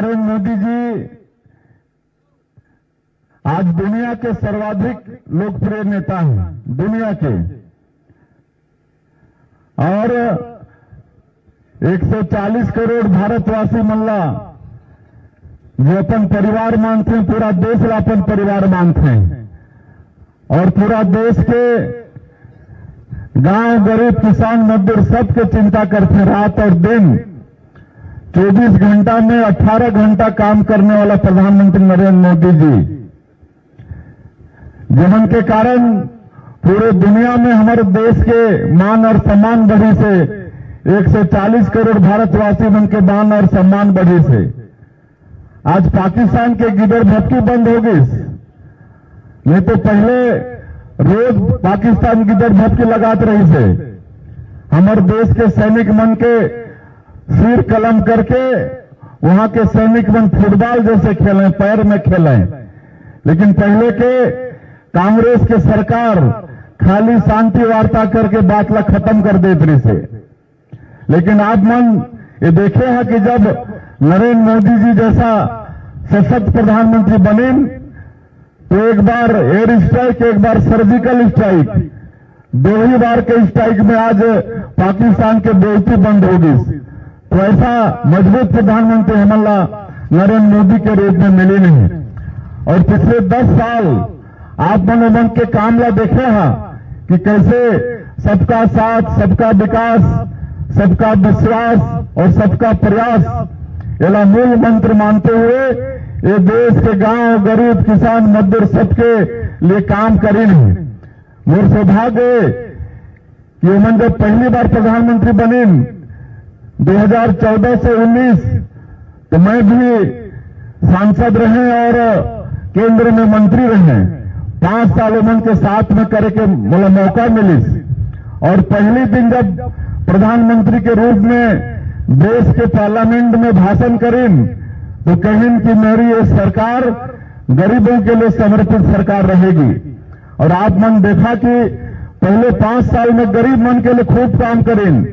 नरेंद्र मोदी जी आज दुनिया के सर्वाधिक लोकप्रिय नेता हैं, दुनिया के, और 140 करोड़ भारतवासी मल्ला जो अपन परिवार मानते हैं, पूरा देश ला अपन परिवार मानते हैं, और पूरा देश के गांव, गरीब, किसान, मजदूर सबके चिंता करते हैं। रात और दिन 24 घंटा में 18 घंटा काम करने वाला प्रधानमंत्री नरेंद्र मोदी जी, जिनके के कारण पूरे दुनिया में हमारे देश के मान और सम्मान बढ़ी से 140 करोड़ भारतवासी मन के मान और सम्मान बढ़ी से आज पाकिस्तान के गिदड़ भटकी बंद होगी। नहीं तो पहले रोज पाकिस्तान गिदड़ भटकी लगात रही से हमारे देश के सैनिक मन के सिर कलम करके वहां के सैनिक मन फुटबॉल जैसे खेलें, पैर में खेलें। लेकिन पहले के कांग्रेस के सरकार खाली शांति वार्ता करके बात ला खत्म कर देती रही से। लेकिन आप मन ये देखे हैं कि जब नरेंद्र मोदी जी जैसा सशक्त प्रधानमंत्री बने तो एक बार एयर स्ट्राइक, एक बार सर्जिकल स्ट्राइक, दो ही बार के स्ट्राइक में आज पाकिस्तान के बेइज्जती बंद होगी। तो ऐसा मजबूत प्रधानमंत्री हमला नरेंद्र मोदी के रूप में मिली नहीं। और पिछले 10 साल आप मन के काम ला देखे हैं कि कैसे सबका साथ, सबका विकास, सबका विश्वास और सबका प्रयास ये मूल मंत्र मानते हुए ये देश के गांव, गरीब, किसान, मजदूर सबके लिए काम करेंगे। मोर सौभाग्य कि मन जब पहली बार प्रधानमंत्री बने 2014 से 19 तो मैं भी सांसद रहे और केंद्र में मंत्री रहे। 5 सालों मन के साथ में करे के मौका मिली। और पहले दिन जब प्रधानमंत्री के रूप में देश के पार्लियामेंट में भाषण करें तो कहें कि मेरी ये सरकार गरीबों के लिए समर्पित सरकार रहेगी। और आप मन देखा कि पहले 5 साल में गरीब मन के लिए खूब काम करें,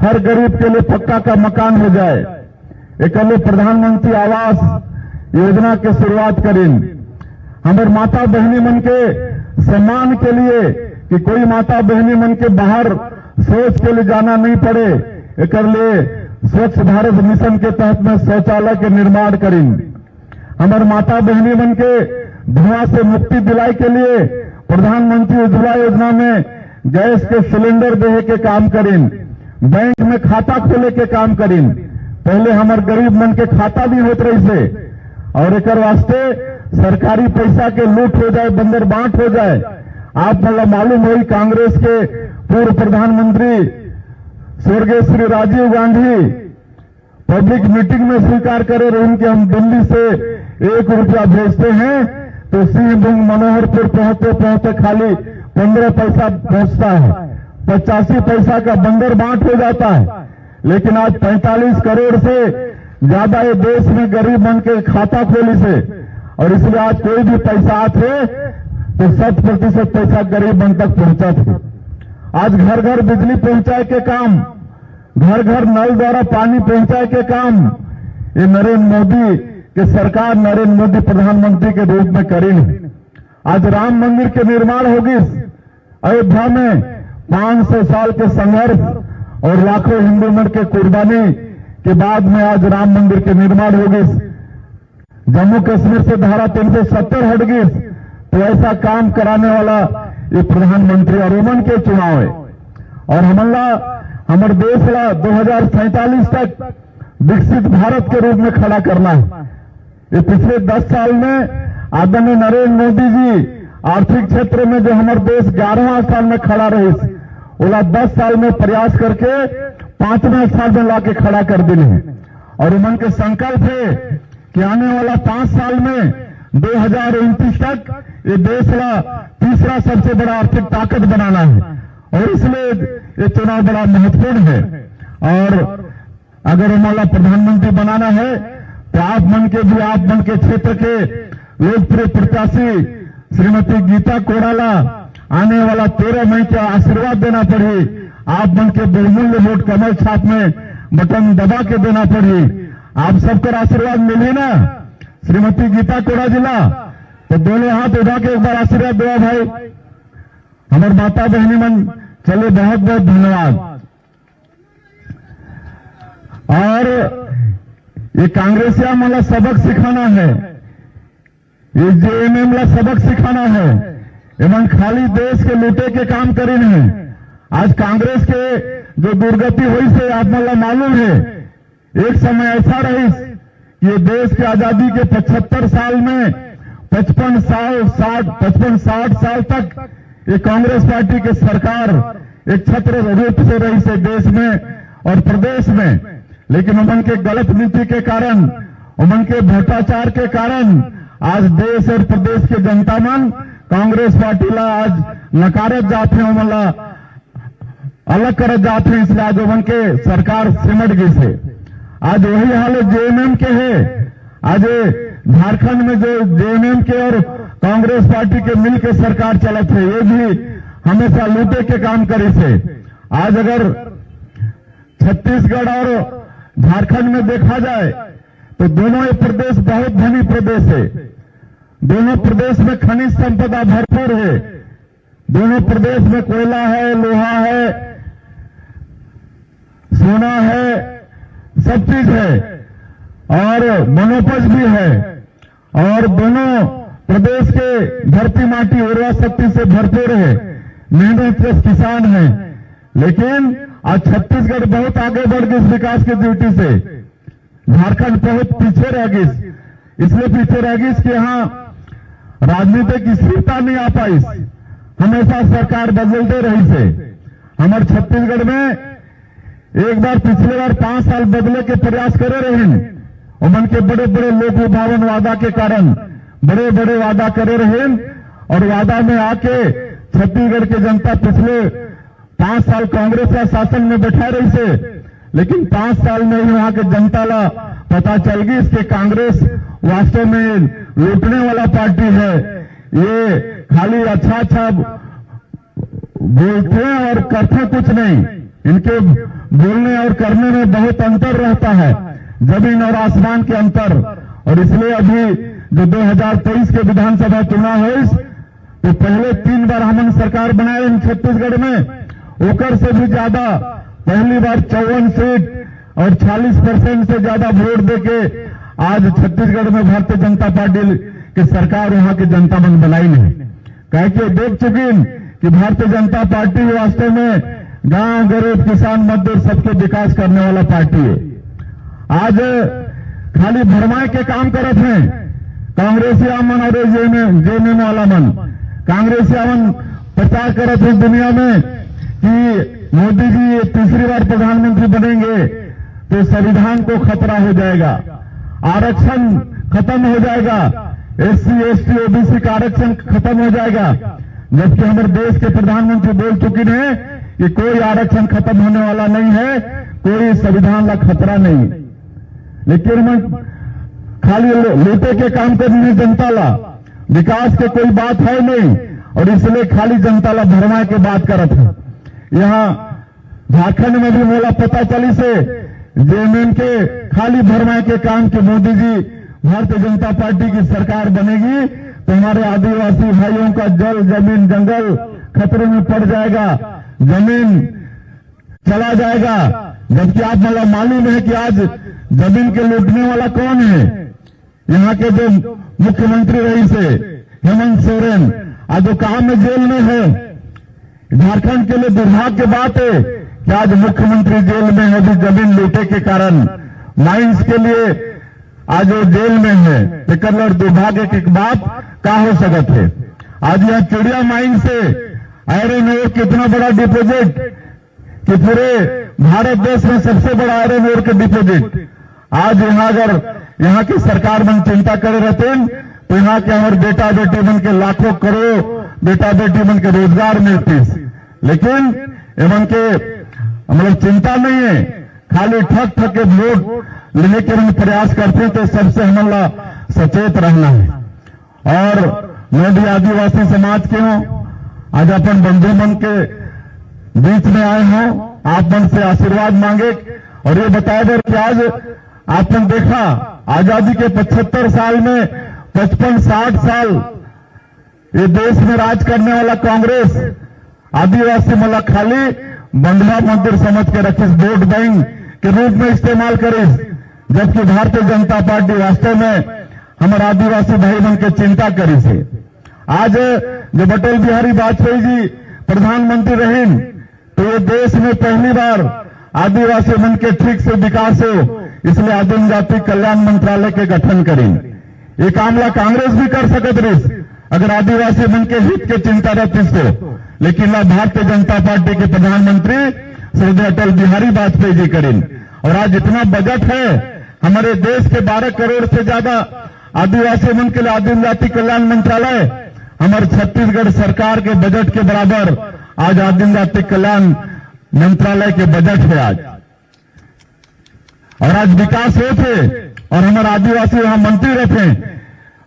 हर गरीब के लिए पक्का का मकान हो जाए, एक प्रधानमंत्री आवास योजना की शुरुआत करें। हमारे माता बहनी मन के सम्मान के लिए कि कोई माता बहनी मन के बाहर शौच के लिए जाना नहीं पड़े, एक स्वच्छ भारत मिशन के तहत में शौचालय के निर्माण करें। हमारे माता बहनी मन के धुआं से मुक्ति दिलाई के लिए प्रधानमंत्री उज्ज्वला योजना में गैस के सिलेंडर देने के काम करें, बैंक में खाता खोले के काम करें। पहले हमारे गरीब मन के खाता भी होते रही से, और एक वास्ते सरकारी पैसा के लूट हो जाए, बंदर बांट हो जाए। आप मतलब मालूम हुई कांग्रेस के पूर्व प्रधानमंत्री स्वर्गीय श्री राजीव गांधी पब्लिक मीटिंग में स्वीकार करे रहे कि हम दिल्ली से 1 रुपया भेजते हैं तो सिंहभूम मनोहरपुर पहुंचते पहुंचते खाली 15 पैसा पहुंचता है, 85 पैसा का बंदर बांट हो जाता है। लेकिन आज 45 करोड़ से ज्यादा ये देश में गरीब मन के खाता खोली से, और इसलिए आज कोई भी पैसा आते तो 100% पैसा गरीब मन तक पहुंचा थे। आज घर घर बिजली पहुंचाए के काम, घर घर नल द्वारा पानी पहुंचाए के काम ये नरेंद्र मोदी के सरकार, नरेंद्र मोदी प्रधानमंत्री के रूप में करेंगे। आज राम मंदिर के निर्माण होगी अयोध्या में, 500 साल के संघर्ष और लाखों हिंदू मन के कुर्बानी के बाद में आज राम मंदिर के निर्माण होगी। जम्मू कश्मीर से धारा 370 हट गई तो ऐसा काम कराने वाला ये प्रधानमंत्री और उमन के चुनाव है। और हमारे देश ला 2047 तक विकसित भारत के रूप में खड़ा करना है। ये पिछले 10 साल में आदरणीय नरेंद्र मोदी जी आर्थिक क्षेत्र में जो हमारे देश 11वां स्थान में खड़ा रही, ओला 10 साल में प्रयास करके 5वें स्थान में लाके खड़ा कर दिए। और उमन के संकल्प है कि आने वाला 5 साल में 2029 तक ये देश ला तीसरा सबसे बड़ा आर्थिक ताकत बनाना है। और इसलिए ये चुनाव बड़ा महत्वपूर्ण है। और अगर हमारा प्रधानमंत्री बनाना है तो आप मन के क्षेत्र के लोकप्रिय प्रत्याशी श्रीमती गीता कोडाला आने वाला 13 मई का आशीर्वाद देना पड़ी। आप मन के बहुमूल्य वोट कमल छाप में बटन दबा के देना पड़ी। आप सबका आशीर्वाद मिली ना श्रीमती गीता कोड़ा जिला, तो दोनों हाथ उठा के एक बार आशीर्वाद दो भाई हमारे माता बहनी मन। चले बहुत बहुत धन्यवाद। और ये कांग्रेसिया मला सबक सिखाना है, ये जेएमएम ला सबक सिखाना है, एवं खाली देश के लूटे के काम करी नहीं। आज कांग्रेस के जो दुर्गति हुई से आप मला मालूम है, एक समय ऐसा रही कि ये देश की आजादी के 75 साल में 55-60 साल तक ये कांग्रेस पार्टी की सरकार एक छत्र रूप से रही से देश में और प्रदेश में। लेकिन उमन के गलत नीति के कारण, उमन के भ्रष्टाचार के कारण आज देश और प्रदेश के जनता मन कांग्रेस पार्टी ला आज नकारत जाते हैं, उमन ला अलग करत जाते हैं। इसलिए आज उमन के सरकार सिमट गई से। आज वही हाल जेएमएम के है। आज झारखंड में जो जेएमएम के और कांग्रेस पार्टी के मिलकर सरकार चलत है, ये भी हमेशा लूटे के काम करे से। आज अगर छत्तीसगढ़ और झारखंड में देखा जाए तो दोनों ये प्रदेश बहुत धनी प्रदेश है। दोनों प्रदेश में खनिज संपदा भरपूर है। दोनों प्रदेश में कोयला है, लोहा है, सोना है, सब चीज है और वनोपज भी है। और दोनों प्रदेश के धरती माटी उर्वरा शक्ति से भरपूर है, मेहनत किसान है। लेकिन आज छत्तीसगढ़ बहुत आगे बढ़ गई इस विकास की ड्यूटी से, झारखंड बहुत पीछे रह गई। इसलिए पीछे रह गई कि यहाँ राजनीतिक स्थिरता नहीं आ पाई, हमेशा सरकार बदलते रही से। हमारे छत्तीसगढ़ में एक बार पिछले बार 5 साल बदले के प्रयास करे रहे, उमन के बड़े बड़े लोक लुभावन वादा के कारण बड़े बड़े वादा करे रहे और वादा में आके छत्तीसगढ़ की जनता पिछले 5 साल कांग्रेस का शासन में बैठा रही से। लेकिन 5 साल में ही वहां के जनता ला पता चल गई इसके कांग्रेस वास्तव में लूटने वाला पार्टी है। ये खाली अच्छा बोलते हैं और करते कुछ नहीं। इनके बोलने और करने में बहुत अंतर रहता है, जमीन और आसमान के अंतर। और इसलिए अभी जो 2023 के विधानसभा चुनाव है, तो पहले 3 बार हमन सरकार बनाए छत्तीसगढ़ में, ओकर से भी ज्यादा पहली बार 54 सीट और 40% से ज्यादा वोट देके आज छत्तीसगढ़ में भारतीय जनता पार्टी की सरकार वहां की जनता मन बनाई नहीं। कहे कि देख चुकी कि भारतीय जनता पार्टी वास्तव में गांव, गरीब, किसान, मजदूर सबके विकास करने वाला पार्टी है। आज खाली भरमाए के काम करत हैं कांग्रेसिया मन और जेएमएम वाला मन। कांग्रेसिया मन प्रचार करत है दुनिया में कि मोदी जी 3री बार प्रधानमंत्री बनेंगे तो संविधान को खतरा हो जाएगा, आरक्षण खत्म हो जाएगा, SC, ST, OBC का आरक्षण खत्म हो जाएगा। जबकि हमारे देश के प्रधानमंत्री बोल चुके हैं कि कोई आरक्षण खत्म होने वाला नहीं है, कोई संविधान का खतरा नहीं। लेकिन मैं खाली लूटे के काम करने जनता ला, विकास के कोई बात है नहीं और इसलिए खाली जनता ला भरमाए के बात करत है। यहाँ झारखंड में भी मोला पता चली से जेएमएम के खाली भरमाए के काम के मोदी जी भारतीय जनता पार्टी की सरकार बनेगी तो हमारे आदिवासी भाइयों का जल, जमीन, जंगल खतरे में पड़ जाएगा, जमीन चला जाएगा। जबकि आप मला मालूम है कि आज जमीन के लूटने वाला कौन है? यहाँ के जो मुख्यमंत्री रही से हेमंत सोरेन, आज वो काम में जेल में है। झारखंड के लिए दुर्भाग्य की बात है कि आज मुख्यमंत्री जेल में है, भी जमीन लूटे के कारण। माइंस के लिए आज वो जेल में है, लेकिन और दुर्भाग्य की बात क्या हो सकत है। आज यहाँ चिड़िया माइन से आयरन ओर कितना बड़ा डिपोजिट कि पूरे भारत देश में सबसे बड़ा आयरन ओर का डिपोजिट। आज यहाँ अगर यहाँ की सरकार मन चिंता करे रहते हैं तो यहाँ के हमारे बेटा बेटी मन के लाखों करोड़ बेटा बेटी मन के रोजगार मिलती, लेकिन एमन के मतलब चिंता नहीं है, खाली ठग के वोट लेने के हम प्रयास करते हैं। तो सबसे हमारा सचेत रहना है। और मैं भी आदिवासी समाज के हूं, आज अपन बंधु मन के बीच में आए हैं, आप मन से आशीर्वाद मांगे और ये बताए दे कि आज आपने देखा आजादी के 75 साल में 55-60 साल ये देश में राज करने वाला कांग्रेस आदिवासी मला खाली बंधुआ मंदिर समझ के रखी, वोट बैंक के रूप में इस्तेमाल करे, जबकि भारतीय जनता पार्टी वास्तव में हमारे आदिवासी भाई बहन के चिंता करी से। आज जब अटल बिहारी वाजपेयी जी प्रधानमंत्री रहे तो ये देश में पहली बार आदिवासी मन के ठीक से विकास हो, इसलिए आदिम जाति कल्याण मंत्रालय के गठन करें। ये कामला कांग्रेस भी कर सकत रही अगर आदिवासी मन के हित के चिंता रहती तो, लेकिन भारतीय जनता पार्टी के प्रधानमंत्री श्री अटल बिहारी वाजपेयी जी करें। और आज इतना बजट है हमारे देश के 12 करोड़ से ज्यादा आदिवासी मन के लिए आदिम जाति कल्याण मंत्रालय हमारे छत्तीसगढ़ सरकार के बजट के बराबर आज आदिम जाति कल्याण मंत्रालय के बजट है आज। और आज विकास हो थे और हमारे आदिवासी वहां मंत्री रहते।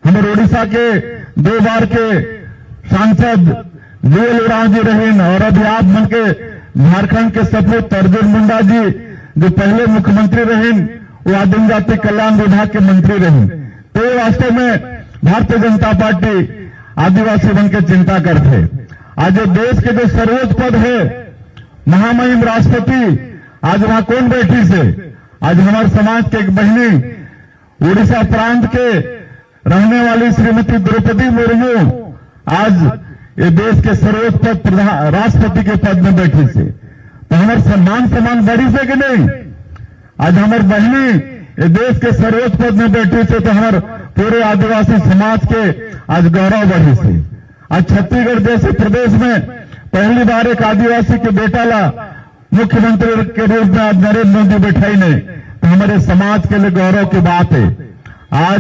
हमारे ओडिशा के 2 बार के सांसद जीएल उरांव जी रहे और अभी आप मन के झारखंड के सपूत अर्जुन मुंडा जी जो पहले मुख्यमंत्री रहे वो आदिम जाति कल्याण विभाग के मंत्री रहे। तो वास्तव में भारतीय जनता पार्टी आदिवासी बन के चिंता करते। आज देश के जो सर्वोच्च पद है महामहिम राष्ट्रपति आज वहां कौन बैठी से? आज हमारे समाज के एक बहनी उड़ीसा प्रांत के रहने वाली श्रीमती द्रौपदी मुर्मू आज ये देश के सर्वोच्च पद राष्ट्रपति के पद में बैठी से। तो हमारे सम्मान बढ़ी से कि नहीं? आज हमारे बहनी ये देश के सर्वोच्च पद में बैठी से तो हमारे पूरे आदिवासी समाज के आज गौरव बढ़ी से। आज छत्तीसगढ़ जैसे प्रदेश में पहली बार एक आदिवासी के बेटा ला मुख्यमंत्री के रूप में आज नरेंद्र मोदी बैठाई ने, तो हमारे समाज के लिए गौरव की बात है। आज